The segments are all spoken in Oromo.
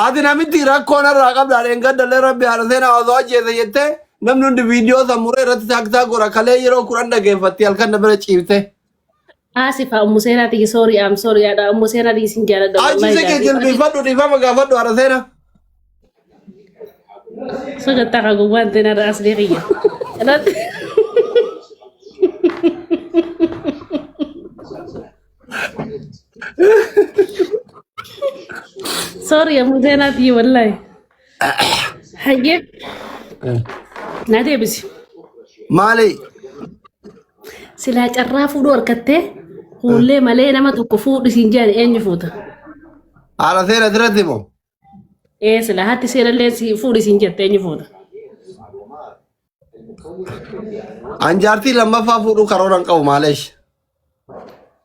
Ati namitti rakkoon irraa qabda dheenga dalee rabbi haala osoo ajjeese jettee namni hundi viidiyoo sammuree irratti taaktaa gora kalee yeroo kuran dhageeffatti halkan dabala ciifte. Asifa umuseerati sorry I'm sorry ada umuseerati isin jaaladha wallahi. Achi se jilbifadhu dhiifama gaafadhu haala seena. Sogatta ka gubante na asliqiya. Sorry ya umuseerati wallahi. Hayyib. Nade bisi. Mali. Sila carraa fuudhuu harkattee hullee malee nama tokko fuudhu siin jedhan eenyu fuuta? Haala seena asirratti moo? Sila hatti seerallee si fuudhi siin jette eenyu fuuta? Anjaartii lammaffaa fuudhuu karooran qabu maaleesh.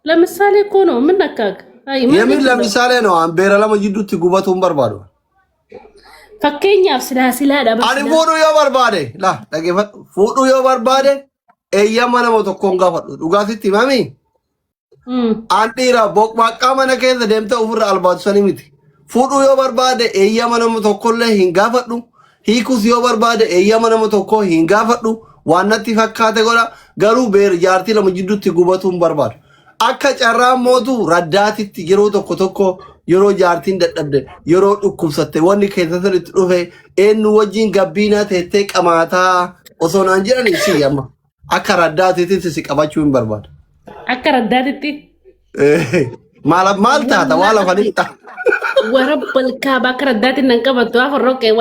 Lammisaale kono min nakkaaka. Yemin lammisaale no an beera lama jidduutti gubatuun barbaadu. Fakkeenyaaf silaa dhaba. Ani fuudhuu yoo barbaade la dhageeffadhu fuudhuu yoo barbaade eeyyama nama tokkoon gaafadhu dhugaatitti himami. An dhiira boqbaqqaa mana keessa deemtee ofirra albaatu miti. Fuudhuu yoo barbaade eeyyama nama tokkollee hin gaafadhu. Hiikus yoo barbaade eeyyama nama tokkoo hin gaafadhu. Waan natti fakkaate godha garuu beera jaartii lama jidduutti gubatuun barbaadu. Akka carraan mootu raddaatitti yeroo tokko yeroo jaartiin dadhabde yeroo dhukkubsatte wanni keessa sirriitti dhufe eenyu wajjin gabbiinaa teettee qamaataa osoo naan jedhanii si amma. Akka raddaatitti si qabachuu hin barbaadu. Akka raddaatitti? Maal taata waa lafa dhiqxa. Warabbal kaaba akka raddaatiin nan qabattu haa forroqee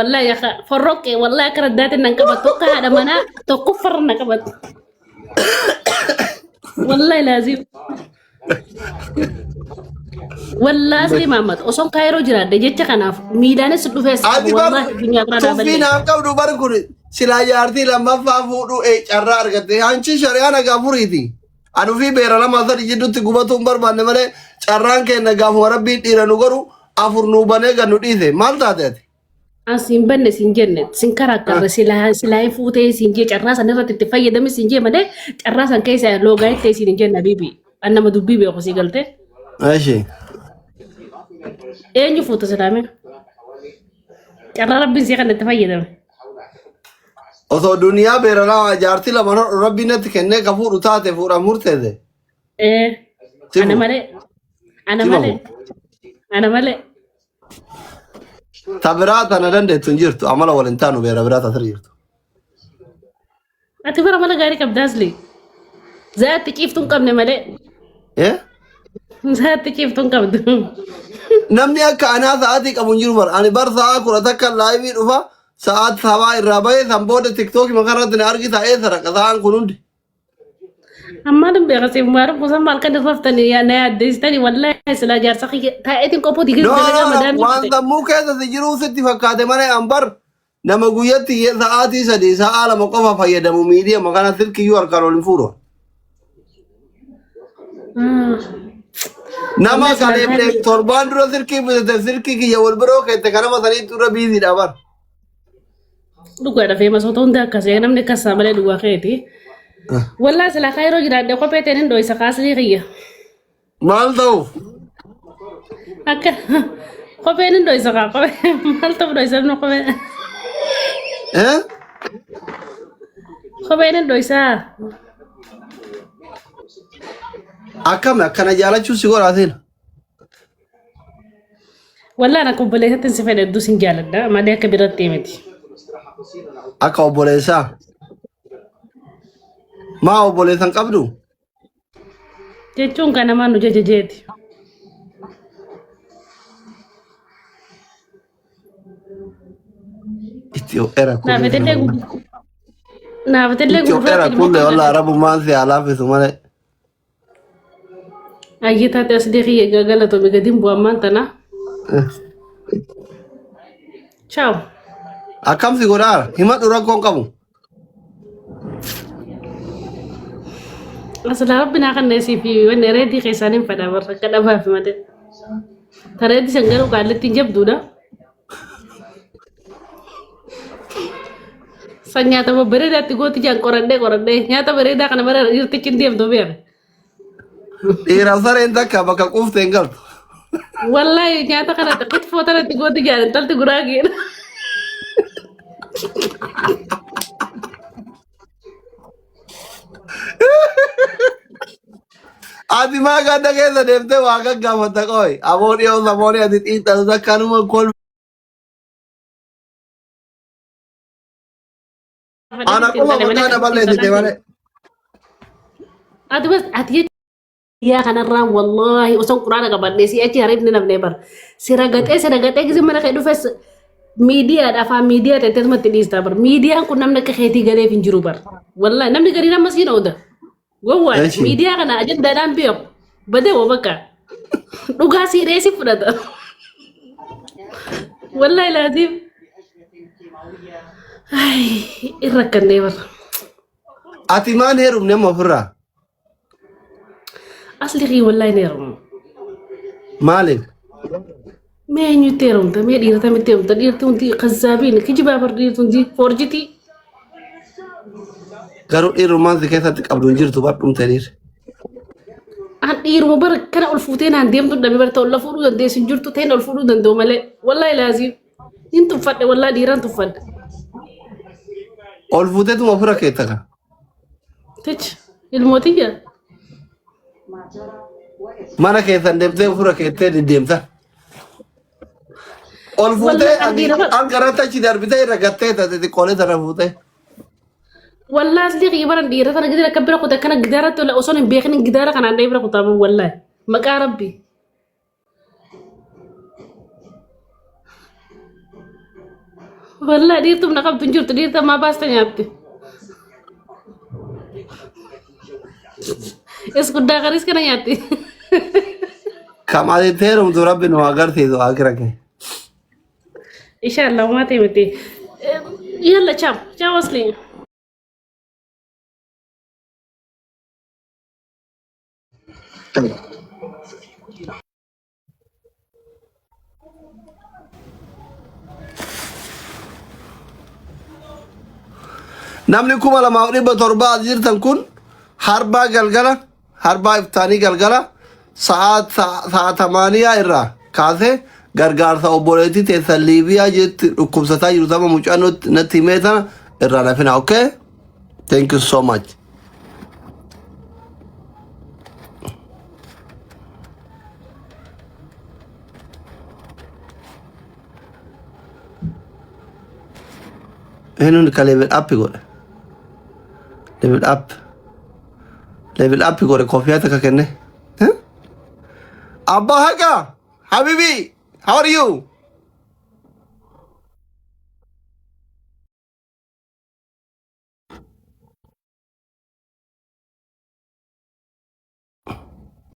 wallahi akka raddaatiin nan qabattu akka haadha manaa tokko farra na qabattu. Wallahi laazim. Wallahi asli Muhammad osoon kaayiroo jiraadde jecha kanaaf miidhaanis dhufees wallahi addunyaa bira dhaaballe. Tuffiin haa qabdu bari kun silaa jaartii lammaffaa fuudhuu carraa argatte hanchi shari'aa nagaa furiiti. Anuu fi beera lama sadi jidduutti gubatuun barbaanne malee carraan keenya gaafuma rabbiin dhiira nu godhu afur nu banee gan nu dhiise maal taate ati? Asin banne sin jenne sin karakkarra silaa fuutee sin jee carraa san irratti itti fayyadame sin jee malee carraa san keessa loogaa ittee sin jenna bibi annama dubbii beeku si galte. Ashi. Eenyu fuuta silaame? Carraa rabbiin si kan itti fayyadame. Osoo duniyaa beera lama jaartii lama rabbiin natti kennee ka fuudhu taate fuudhan murteesse. Ana malee. Tabiraa tana dandeettu hin jirtu amala waliin taanu beera biraa tasir jirtu. Ati bara mala gaarii qabdaas lee. Zaatti ciiftuun qabne malee. Zaatti ciiftuun qabdu. Namni akka anaa sa'aatii qabu hin jiru bara ani bar sa'a kudha takka laayivii dhufa sa'aat sabaa irraa bahee san booda tiktookii makarratti na argi ta'ee sadaqa sa'aan kun hundi. Amma dum beeka si maru kusan mal kan raftani ya na yaaddeestani wallahi sila jaarsa ta'eetiin qophoo digis dalagaa madaan. Waan sammuu keessa si jiru sitti fakkaate malee ambar nama guyyatti sa'aatii sadii sa'a lama qofa fayyadamu miidiyaa makana silkiyyuu harkaan ol hin fuudhu. Nama kan torbaan dura silkii kiyya wal biroo keette kanama sanii dura biiziidha bar. Dhugaadha feemas otoo hundi akkasii namni akkasaa malee dhugaa keeti. Wallahi sila kaayiroo jiraadde kophee ta'een dho'isa kaasanii kiyya. Maal ta'u? Akka kopheen dho'isa kaa kophee maal ta'u dho'isa nu kophee. Kopheen dho'isa. Akkami akkana jaalachuu si godhaateen? Wallahi akka obboleessatti si fayyadu sin jaaladha malee akka biratti miti. Akka obboleessaa? Maa obboleessan qabdu? Jechuun kan namaan nu jajajeeti. Itoophiyaa kun. Naafatillee Itoophiyaa kun walaa arabummaan si alaafisu malee. Ayyitaate as deeqii galatoomi gadiin bu'ammaan tana. Ciao. Akkam si godhaara? Himadhu rakkoon qabu. Asla rabbina kan nasi fi wanne reedi keessanin fada barra kada baaf mate. Tareedi sangaru kalletti jabduudha. Sanyata bareedaatti gooti jaan qoradhee nyaata bareedaa kana bara irtichi deemtu beere. Dhiira sareen takka bakka quufte hin galtu. والله نياتا كانت قد فوتنا تقول تجار انت تقراقين. Ati maganda keessa deemtee waa gaggaafatta qoy. Amoonii yoo samoonii ati xiixatu akkanuma kol. Ana qofa mataa daballeessite malee. ati بس ati يا كان الرام والله وسون قرآن قبل نسي أجي هرب ننام نبر سرقة إيه زمان خير فس ميديا دافع ميديا تنتظم تديس تبر ميديا كنا نملك خيتي قلي في جروبر والله نملك قرينا مسكين أودا جوا Eeshi. ميديا كنا أجد داران بيوم بدأ وبكا نقاسي رئيسي فردا والله لازم أي إركن نبر Ati maan heerumne amma ofirraa? أصلي غي والله نيرم Maaliif? ما ينتيرون ده ما ديرتا متيرون ده ديرتون دي قزابين كي جبابر ديرتون دي فورجتي Garuu dhiirummaan si keessatti qabdu hin jirtu badhumtaniir. عن ديرو مبارك كان الفوتين عن ديم تود مبارك تقول لفورو ده دي سنجرتو تين الفورو ده دو ملء والله لازم انتم فد والله ديران تفد Ol fuuteetuma ofirra keetta ka. تش الموتية Mana keessan deemtee ofirra keettee deddeemta. Ol fuutee والله ati أدير an garanta achi darbitee irra gattee taate xiqqoolee sana fuutee. والله أصلي غيبرا ديرة أنا قدر أكبر أخوته كان قدارة ولا أصلا بيخني قدارة كان عندي يبرا أخوته والله مكا ربي والله ديرتم نقب تنجرت ديرتا ما باستن يابتي اسكت داغريس كنا يابتي Kam ati heerumtu rabbi nu agarsiisu akira kee. إن شاء الله ما تيمتي يلا تشاو تشاو أصلي Namni 2700 jirtan kun harbaa galgala harbaa iftaanii galgala sa'a 8 irraa kaasee gargaarsa obboleettii teessan Liibiyaa jetti dhukkubsataa jiru sama mucaa natti himee tana irraa nafina. Okay? Thank you so much. Eenyuun ka level up godhe? Level up godhe koofiyyaa takka kenne. Abbaa haqa! Habibi! How are you?